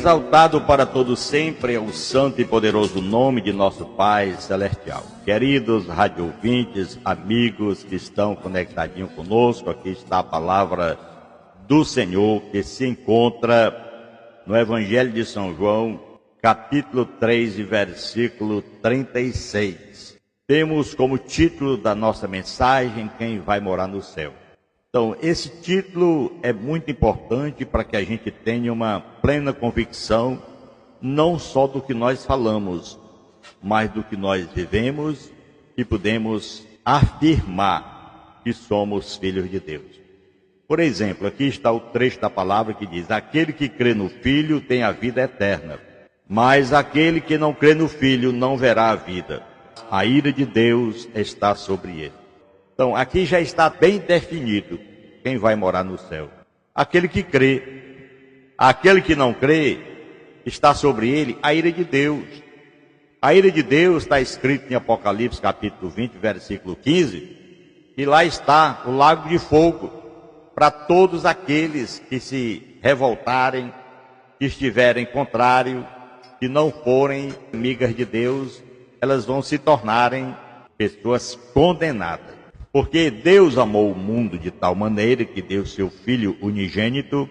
exaltado para todos sempre é o santo e poderoso nome de nosso Pai Celestial. Queridos rádio ouvintes, amigos que estão conectadinhos conosco, aqui está a palavra do Senhor que se encontra no Evangelho de São João, capítulo 3 e versículo 36. Temos como título da nossa mensagem, Quem vai morar no céu. Então, esse título é muito importante para que a gente tenha uma plena convicção, não só do que nós falamos, mas do que nós vivemos e podemos afirmar que somos filhos de Deus. Por exemplo, aqui está o trecho da palavra que diz: aquele que crê no Filho tem a vida eterna, mas aquele que não crê no Filho não verá a vida. A ira de Deus está sobre ele. Então, aqui já está bem definido quem vai morar no céu. Aquele que crê. Aquele que não crê, está sobre ele a ira de Deus. A ira de Deus está escrito em Apocalipse capítulo 20, versículo 15, e lá está o lago de fogo para todos aqueles que se revoltarem, que estiverem contrário, que não forem amigas de Deus, elas vão se tornarem pessoas condenadas. Porque Deus amou o mundo de tal maneira que deu seu Filho unigênito,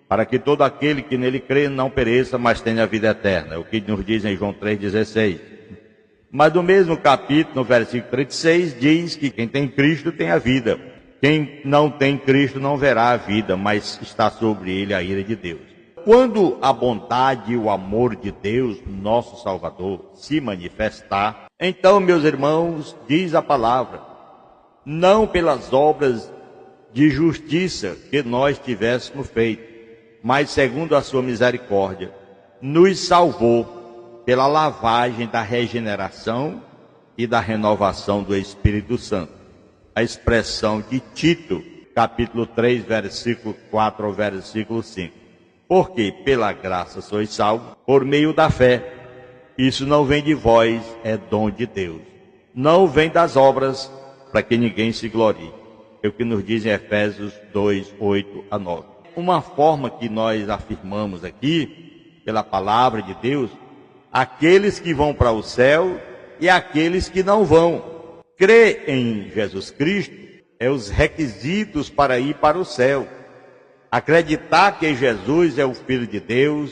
para que todo aquele que nele crê não pereça, mas tenha a vida eterna. É o que nos diz em João 3,16. Mas no mesmo capítulo, no versículo 36, diz que quem tem Cristo tem a vida. Quem não tem Cristo não verá a vida, mas está sobre ele a ira de Deus. Quando a bondade e o amor de Deus, nosso Salvador, se manifestar, então, meus irmãos, diz a palavra, não pelas obras de justiça que nós tivéssemos feito, mas segundo a sua misericórdia, nos salvou pela lavagem da regeneração e da renovação do Espírito Santo. A expressão de Tito, capítulo 3, versículo 4 ao versículo 5. Porque pela graça sois salvos por meio da fé. Isso não vem de vós, é dom de Deus. Não vem das obras, para que ninguém se glorie. É o que nos diz em Efésios 2, 8 a 9. Uma forma que nós afirmamos aqui, pela palavra de Deus, aqueles que vão para o céu e aqueles que não vão. Crer em Jesus Cristo é os requisitos para ir para o céu. Acreditar que Jesus é o Filho de Deus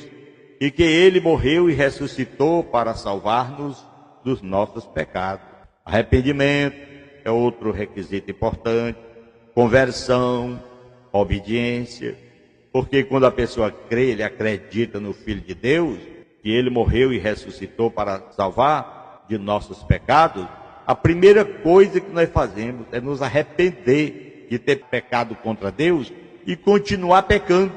e que Ele morreu e ressuscitou para salvar-nos dos nossos pecados. Arrependimento é outro requisito importante, conversão, obediência, porque quando a pessoa crê, ele acredita no Filho de Deus, que ele morreu e ressuscitou para salvar de nossos pecados, a primeira coisa que nós fazemos é nos arrepender de ter pecado contra Deus e continuar pecando.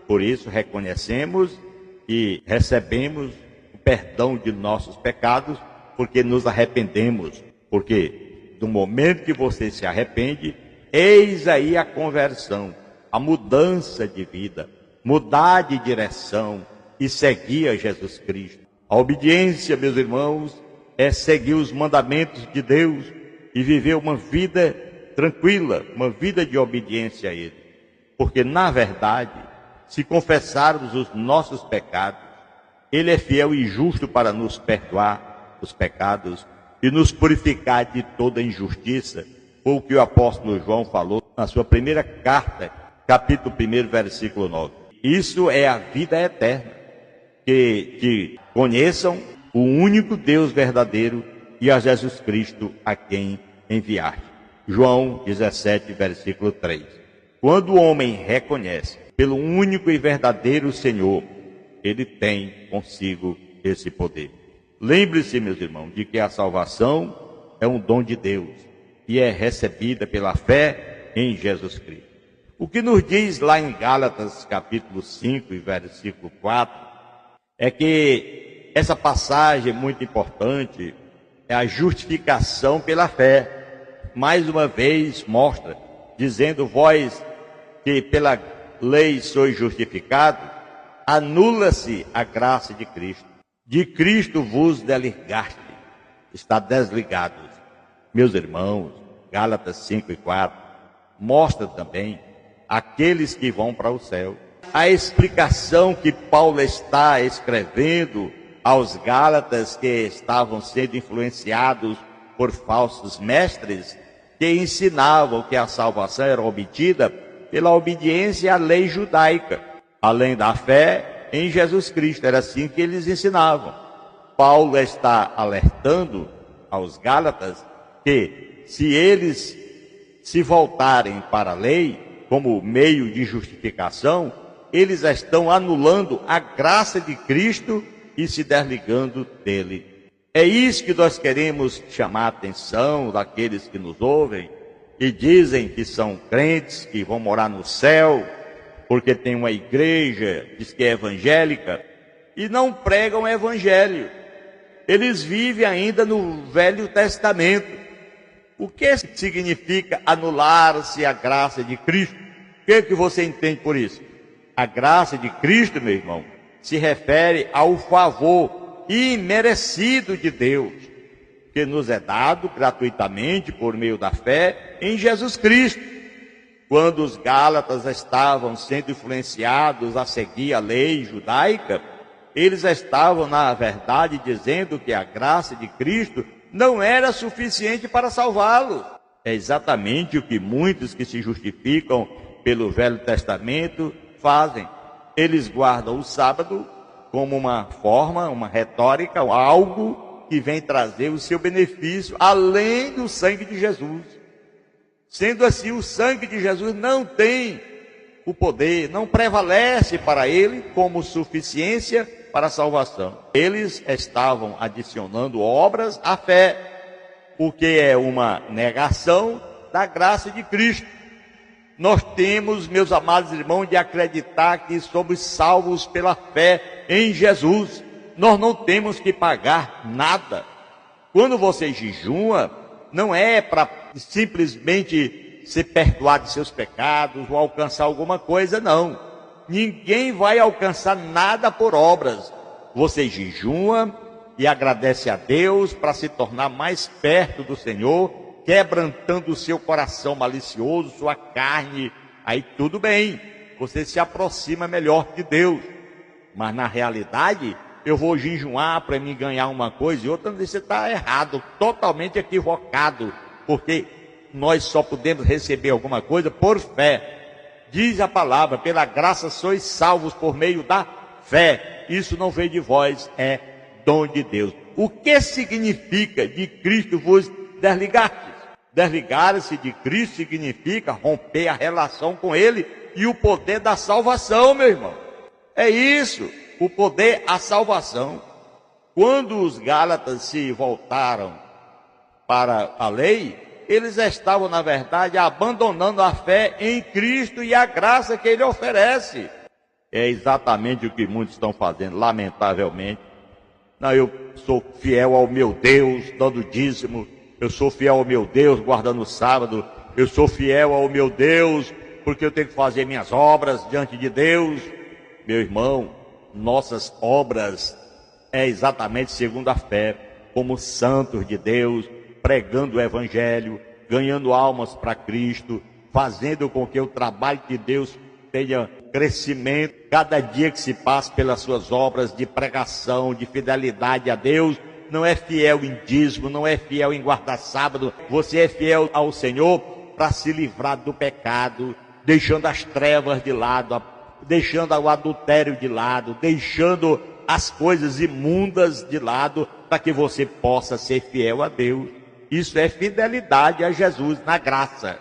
Por isso reconhecemos e recebemos o perdão de nossos pecados, porque nos arrependemos, porque no momento que você se arrepende, eis aí a conversão, a mudança de vida, mudar de direção e seguir a Jesus Cristo. A obediência, meus irmãos, é seguir os mandamentos de Deus e viver uma vida tranquila, uma vida de obediência a Ele. Porque, na verdade, se confessarmos os nossos pecados, Ele é fiel e justo para nos perdoar os pecados e nos purificar de toda injustiça, foi o que o apóstolo João falou na sua primeira carta, capítulo 1, versículo 9. Isso é a vida eterna, que conheçam o único Deus verdadeiro e a Jesus Cristo a quem enviaste. João 17, versículo 3. Quando o homem reconhece pelo único e verdadeiro Senhor, ele tem consigo esse poder. Lembre-se, meus irmãos, de que a salvação é um dom de Deus e é recebida pela fé em Jesus Cristo. O que nos diz lá em Gálatas capítulo 5 e versículo 4 é que essa passagem é muito importante, é a justificação pela fé. Mais uma vez mostra, dizendo vós que pela lei sois justificados, anula-se a graça de Cristo. De Cristo vos desligaste, está desligados. Meus irmãos, Gálatas 5 e 4, mostra também aqueles que vão para o céu. a explicação que Paulo está escrevendo aos Gálatas que estavam sendo influenciados por falsos mestres que ensinavam que a salvação era obtida pela obediência à lei judaica, além da fé em Jesus Cristo. Era assim que eles ensinavam. Paulo está alertando aos Gálatas que se eles se voltarem para a lei como meio de justificação, eles estão anulando a graça de Cristo e se desligando dele. É isso que nós queremos chamar a atenção daqueles que nos ouvem e dizem que são crentes, que vão morar no céu, porque tem uma igreja, diz que é evangélica, e não pregam o evangelho. Eles vivem ainda no Velho Testamento. O que significa anular-se a graça de Cristo? O que você entende por isso? A graça de Cristo, meu irmão, se refere ao favor imerecido de Deus, que nos é dado gratuitamente por meio da fé em Jesus Cristo. Quando os Gálatas estavam sendo influenciados a seguir a lei judaica, eles estavam, na verdade, dizendo que a graça de Cristo não era suficiente para salvá-los. É exatamente o que muitos que se justificam pelo Velho Testamento fazem. Eles guardam o sábado como uma forma, uma retórica, algo que vem trazer o seu benefício, além do sangue de Jesus. Sendo assim, o sangue de Jesus não tem o poder, não prevalece para ele como suficiência para a salvação. Eles estavam adicionando obras à fé, o que é uma negação da graça de Cristo. Nós temos, meus amados irmãos, de acreditar que somos salvos pela fé em Jesus. Nós não temos que pagar nada. Quando você jejua, não é para simplesmente ser perdoado de seus pecados ou alcançar alguma coisa, não. Ninguém vai alcançar nada por obras. Você jejua e agradece a Deus para se tornar mais perto do Senhor, quebrantando o seu coração malicioso, sua carne. Aí tudo bem, você se aproxima melhor de Deus. Mas na realidade, eu vou jejuar para me ganhar uma coisa e outra. Você está errado, totalmente equivocado, porque nós só podemos receber alguma coisa por fé. Diz a palavra, pela graça sois salvos por meio da fé. Isso não vem de vós, é dom de Deus. O que significa de Cristo vos desligastes? Desligar-se de Cristo significa romper a relação com Ele e o poder da salvação, meu irmão. É isso, o poder, a salvação. Quando os Gálatas se voltaram para a lei, eles estavam, na verdade, abandonando a fé em Cristo e a graça que Ele oferece. É exatamente o que muitos estão fazendo, lamentavelmente. Não, eu sou fiel ao meu Deus, dando dízimo. Eu sou fiel ao meu Deus, guardando o sábado. Eu sou fiel ao meu Deus, porque eu tenho que fazer minhas obras diante de Deus. Meu irmão, nossas obras é exatamente segundo a fé, como santos de Deus, pregando o Evangelho, ganhando almas para Cristo, fazendo com que o trabalho de Deus tenha crescimento, cada dia que se passa pelas suas obras de pregação, de fidelidade a Deus. Não é fiel em dízimo, não é fiel em guardar sábado, você é fiel ao Senhor para se livrar do pecado, deixando as trevas de lado, deixando o adultério de lado, deixando as coisas imundas de lado, para que você possa ser fiel a Deus. Isso é fidelidade a Jesus na graça.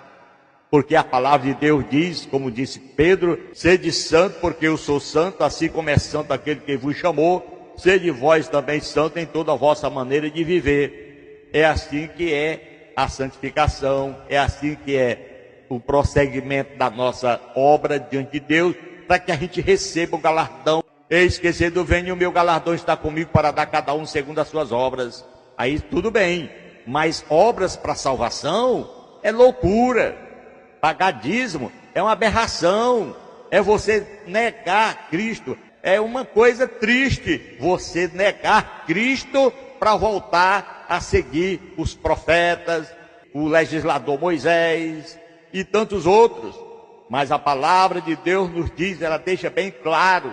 Porque a palavra de Deus diz, como disse Pedro, sede santo porque eu sou santo, assim como é santo aquele que vos chamou, sede vós também santo em toda a vossa maneira de viver. É assim que é a santificação, é assim que é o prosseguimento da nossa obra diante de Deus, para que a gente receba o galardão. Eis que cedo venho, o meu galardão está comigo para dar a cada um segundo as suas obras. Aí tudo bem, mas obras para salvação é loucura. Pagar dízimo é uma aberração, é você negar Cristo. É uma coisa triste você negar Cristo para voltar a seguir os profetas, o legislador Moisés e tantos outros. Mas a palavra de Deus nos diz, ela deixa bem claro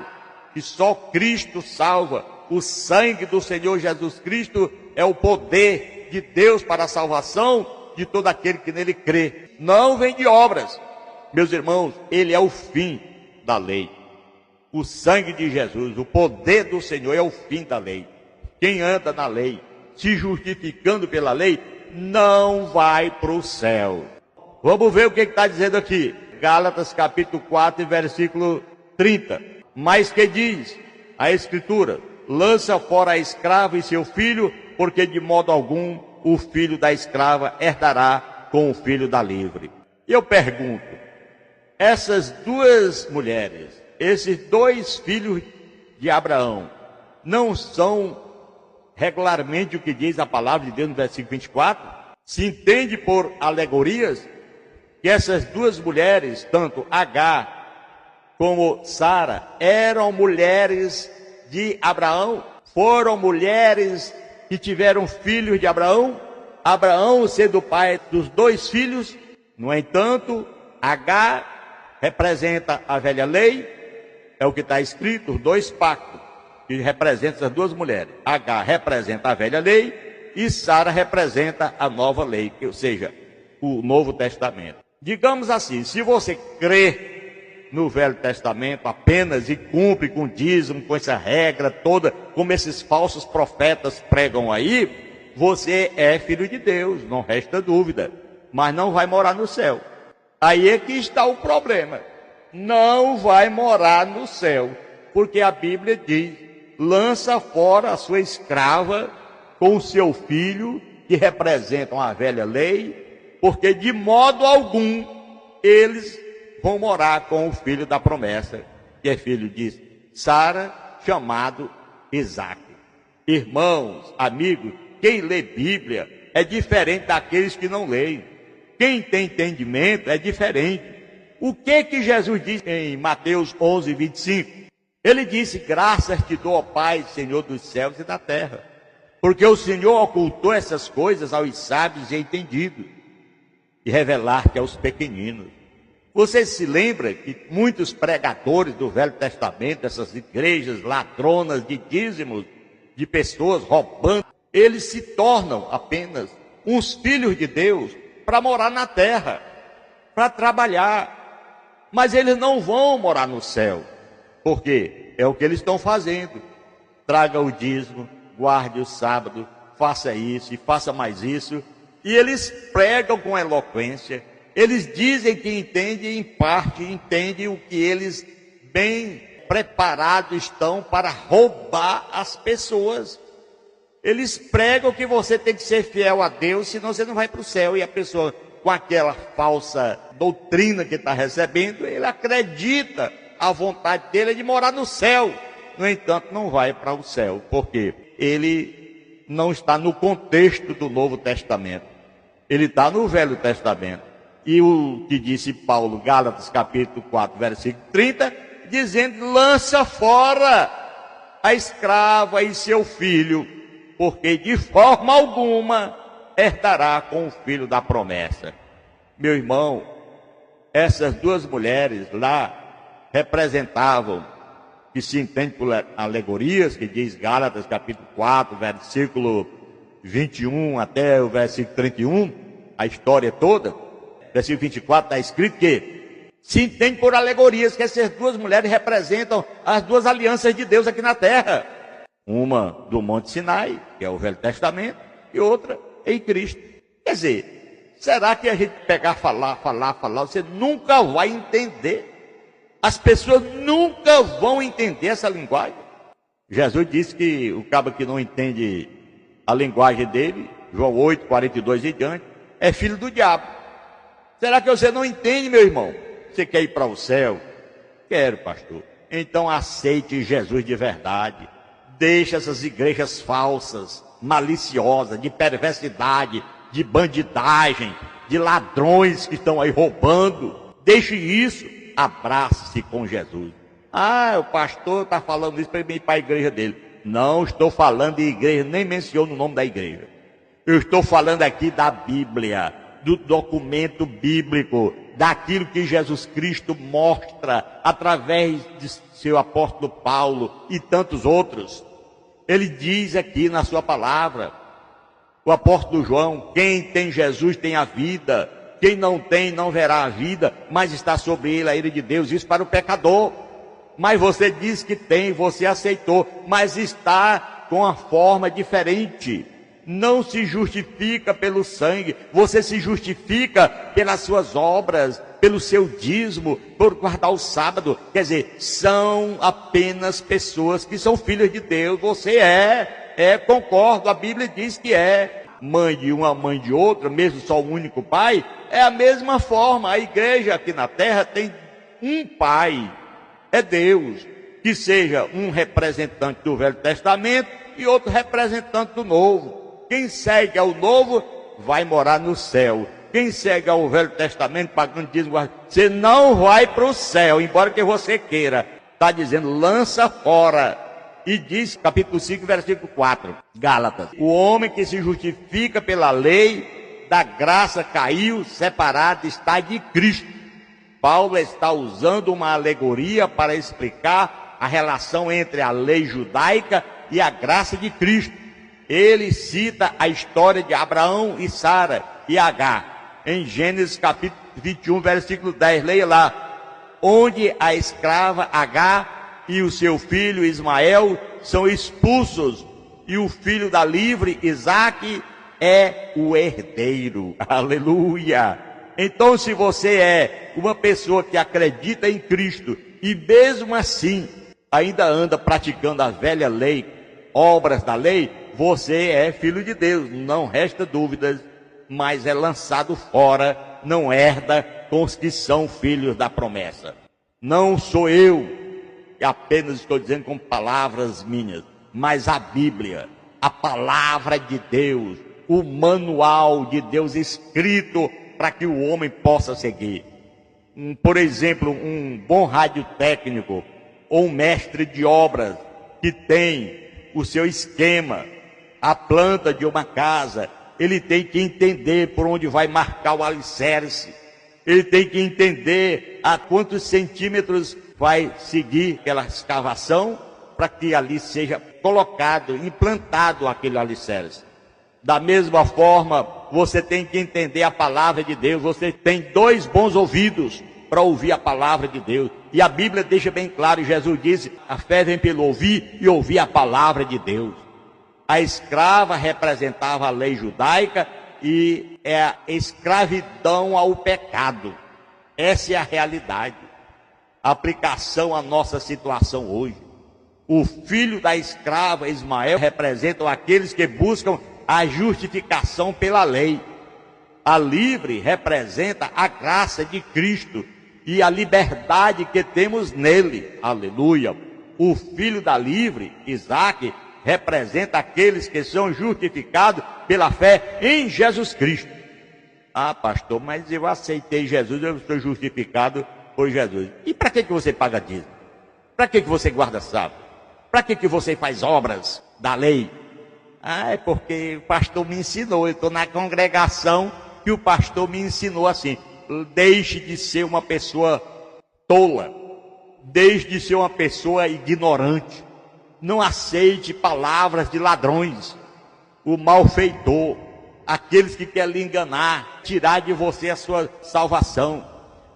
que só Cristo salva. O sangue do Senhor Jesus Cristo é o poder de Deus para a salvação de todo aquele que nele crê. Não vem de obras. Meus irmãos, ele é o fim da lei. O sangue de Jesus, o poder do Senhor é o fim da lei. Quem anda na lei, se justificando pela lei, não vai para o céu. Vamos ver o que está dizendo aqui. Gálatas capítulo 4, versículo 30. Mas que diz a Escritura? Lança fora a escrava e seu filho, porque de modo algum o filho da escrava herdará com o filho da livre. E eu pergunto, essas duas mulheres, esses dois filhos de Abraão, não são regularmente o que diz a palavra de Deus no versículo 24? Se entende por alegorias que essas duas mulheres, tanto Agar como Sara, eram mulheres de Abraão, foram mulheres que tiveram filhos de Abraão, Abraão sendo o pai dos dois filhos. No entanto, Agar representa a velha lei, é o que está escrito, os dois pactos, que representam as duas mulheres. Agar representa a velha lei e Sara representa a nova lei, ou seja, o Novo Testamento. Digamos assim, se você crê no Velho Testamento apenas e cumpre com dízimo, com essa regra toda, como esses falsos profetas pregam aí, você é filho de Deus, não resta dúvida, mas não vai morar no céu. Aí é que está o problema. Não vai morar no céu, porque a Bíblia diz, lança fora a sua escrava com o seu filho, que representam a velha lei, porque de modo algum eles vão morar com o filho da promessa, que é filho de Sara, chamado Isaque. Irmãos, amigos, quem lê Bíblia é diferente daqueles que não leem. Quem tem entendimento é diferente. O que Jesus disse em Mateus 11, 25? Ele disse, graças te dou, ó Pai, Senhor dos céus e da terra, porque o Senhor ocultou essas coisas aos sábios e entendidos, e revelar-te aos pequeninos. Você se lembra que muitos pregadores do Velho Testamento, essas igrejas ladronas de dízimos, de pessoas roubando, eles se tornam apenas uns filhos de Deus para morar na terra, para trabalhar, mas eles não vão morar no céu, porque é o que eles estão fazendo. Traga o dízimo, guarde o sábado, faça isso e faça mais isso. E eles pregam com eloquência, eles dizem que entendem, em parte entendem o que eles bem preparados estão para roubar as pessoas. Eles pregam que você tem que ser fiel a Deus, senão você não vai para o céu. E a pessoa, com aquela falsa doutrina que está recebendo, ele acredita a vontade dele é de morar no céu. No entanto, não vai para o céu, porque ele não está no contexto do Novo Testamento. Ele está no Velho Testamento. E o que disse Paulo, Gálatas capítulo 4, versículo 30, dizendo, lança fora a escrava e seu filho, porque de forma alguma herdará com o filho da promessa. Meu irmão, essas duas mulheres lá representavam, que se entende por alegorias, que diz Gálatas capítulo 4, versículo 21 até o versículo 31, a história toda. Versículo 24 está escrito que se entende por alegorias que essas duas mulheres representam as duas alianças de Deus aqui na terra. Uma do Monte Sinai, que é o Velho Testamento, e outra em Cristo. Quer dizer, será que a gente pegar, falar, você nunca vai entender? As pessoas nunca vão entender essa linguagem. Jesus disse que o cabo que não entende a linguagem dele, João 8, 42 e diante, é filho do diabo. Será que você não entende, meu irmão? Você quer ir para o céu? Quero, pastor. Então aceite Jesus de verdade. Deixe essas igrejas falsas, maliciosas, de perversidade, de bandidagem, de ladrões que estão aí roubando. Deixe isso. Abrace-se com Jesus. O pastor está falando isso para mim ir para a igreja dele. Não estou falando de igreja, nem menciono o nome da igreja. Eu estou falando aqui da Bíblia, do documento bíblico, daquilo que Jesus Cristo mostra através de seu apóstolo Paulo e tantos outros. Ele diz aqui na sua palavra, o apóstolo João: quem tem Jesus tem a vida, quem não tem não verá a vida, mas está sobre ele a ira de Deus. Isso para o pecador. Mas você diz que tem, você aceitou, mas está com uma forma diferente. Não se justifica pelo sangue, você se justifica pelas suas obras, pelo seu dízimo, por guardar o sábado. Quer dizer, são apenas pessoas que são filhas de Deus. Você concordo, a Bíblia diz que é. Mãe de uma, mãe de outra, mesmo só um único pai, é a mesma forma. A igreja aqui na terra tem um pai, é Deus, que seja um representante do Velho Testamento e outro representante do Novo. Quem segue ao Novo vai morar no céu. Quem segue ao Velho Testamento, pagando dízimo, você não vai para o céu, embora que você queira. Está dizendo, lança fora. E diz, capítulo 5, versículo 4, Gálatas: o homem que se justifica pela lei, da graça caiu, separado está de Cristo. Paulo está usando uma alegoria para explicar a relação entre a lei judaica e a graça de Cristo. Ele cita a história de Abraão e Sara e Agar, em Gênesis capítulo 21, versículo 10, leia lá, onde a escrava Agar e o seu filho Ismael são expulsos, e o filho da livre, Isaque, é o herdeiro. Aleluia! Então, se você é uma pessoa que acredita em Cristo, e mesmo assim ainda anda praticando a velha lei, obras da lei, você é filho de Deus, não resta dúvidas, mas é lançado fora, não herda com os que são filhos da promessa. Não sou eu, que apenas estou dizendo com palavras minhas, mas a Bíblia, a palavra de Deus, o manual de Deus escrito para que o homem possa seguir. Por exemplo, um bom radiotécnico ou um mestre de obras que tem o seu esquema, a planta de uma casa, ele tem que entender por onde vai marcar o alicerce, ele tem que entender a quantos centímetros vai seguir aquela escavação para que ali seja colocado, implantado aquele alicerce. Da mesma forma, você tem que entender a palavra de Deus, você tem 2 bons ouvidos para ouvir a palavra de Deus. E a Bíblia deixa bem claro, Jesus disse, a fé vem pelo ouvir e ouvir a palavra de Deus. A escrava representava a lei judaica e é a escravidão ao pecado. Essa é a realidade. A aplicação à nossa situação hoje. O filho da escrava, Ismael, representam aqueles que buscam a justificação pela lei. A livre representa a graça de Cristo e a liberdade que temos nele. Aleluia. O filho da livre, Isaque, representa aqueles que são justificados pela fé em Jesus Cristo. Ah, pastor, mas eu aceitei Jesus, eu estou justificado por Jesus. E para que você paga dízimo? Para que você guarda sábado? Para que você faz obras da lei? Ah, é porque o pastor me ensinou, eu estou na congregação que o pastor me ensinou assim. Deixe de ser uma pessoa tola, deixe de ser uma pessoa ignorante. Não aceite palavras de ladrões, o malfeitor, aqueles que querem lhe enganar, tirar de você a sua salvação.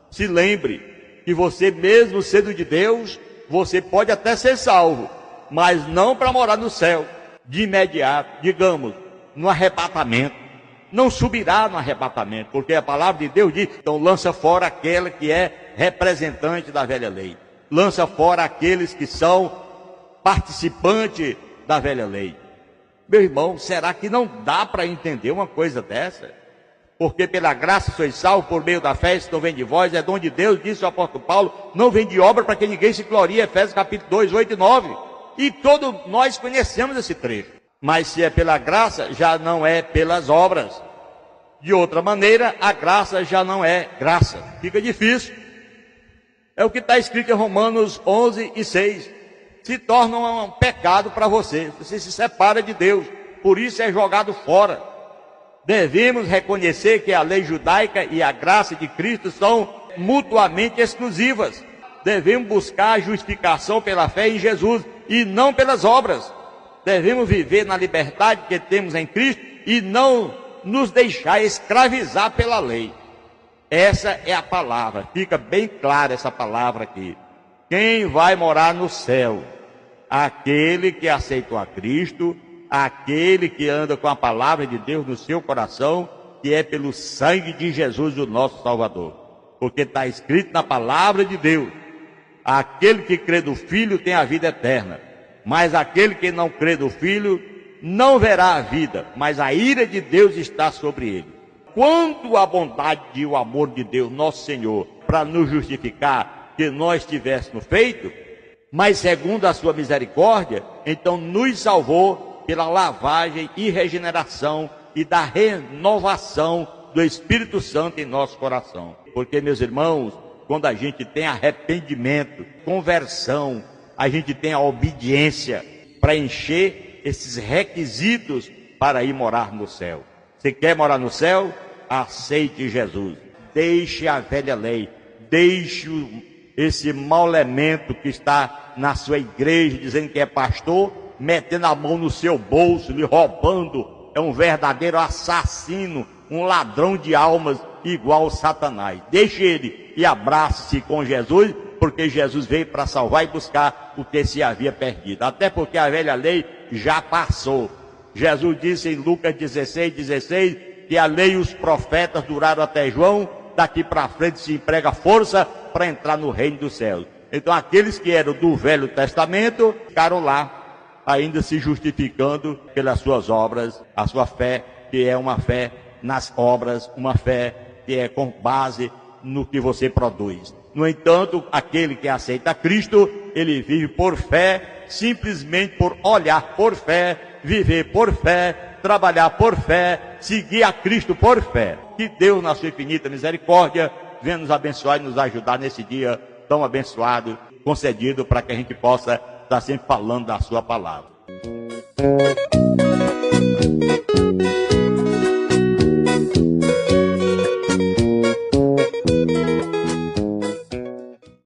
Se lembre que você, mesmo sendo de Deus, você pode até ser salvo, mas não para morar no céu, de imediato, digamos, no arrebatamento. Não subirá no arrebatamento, porque a palavra de Deus diz, então lança fora aquela que é representante da velha lei. Lança fora aqueles que são participante da velha lei. Meu irmão, será que não dá para entender uma coisa dessa? Porque pela graça sois salvos por meio da fé, isso não vem de vós, é dom de Deus, disse o apóstolo Paulo, não vem de obra para que ninguém se glorie, Efésios capítulo 2, 8 e 9. E todos nós conhecemos esse trecho. Mas se é pela graça, já não é pelas obras. De outra maneira, a graça já não é graça. Fica difícil. É o que está escrito em Romanos 11 e 6. Se torna um pecado para você. Você se separa de Deus. Por isso é jogado fora. Devemos reconhecer que a lei judaica e a graça de Cristo são mutuamente exclusivas. Devemos buscar a justificação pela fé em Jesus e não pelas obras. Devemos viver na liberdade que temos em Cristo e não nos deixar escravizar pela lei. Essa é a palavra, fica bem clara essa palavra aqui. Quem vai morar no céu? Aquele que aceitou a Cristo, aquele que anda com a palavra de Deus no seu coração, que é pelo sangue de Jesus, o nosso Salvador. Porque está escrito na palavra de Deus: aquele que crê do Filho tem a vida eterna, mas aquele que não crê do Filho não verá a vida, mas a ira de Deus está sobre ele. Quando a bondade e o amor de Deus, nosso Senhor, para nos justificar que nós tivéssemos feito, mas segundo a sua misericórdia, então nos salvou pela lavagem e regeneração e da renovação do Espírito Santo em nosso coração. Porque, meus irmãos, quando a gente tem arrependimento, conversão, a gente tem a obediência para encher esses requisitos para ir morar no céu. Você quer morar no céu? Aceite Jesus. Deixe a velha lei. Deixe esse mau elemento que está na sua igreja, dizendo que é pastor, metendo a mão no seu bolso, lhe roubando. É um verdadeiro assassino, um ladrão de almas, igual Satanás. Deixe ele e abrace-se com Jesus, porque Jesus veio para salvar e buscar o que se havia perdido. Até porque a velha lei já passou. Jesus disse em Lucas 16, que a lei e os profetas duraram até João. Daqui para frente se emprega força para entrar no reino dos céus. Então aqueles que eram do Velho Testamento ficaram lá, ainda se justificando pelas suas obras, a sua fé, que é uma fé nas obras, uma fé que é com base no que você produz. No entanto, aquele que aceita Cristo, ele vive por fé, simplesmente por olhar por fé, viver por fé, trabalhar por fé, seguir a Cristo por fé. Que Deus, na sua infinita misericórdia, venha nos abençoar e nos ajudar nesse dia tão abençoado, concedido para que a gente possa estar sempre falando da sua palavra.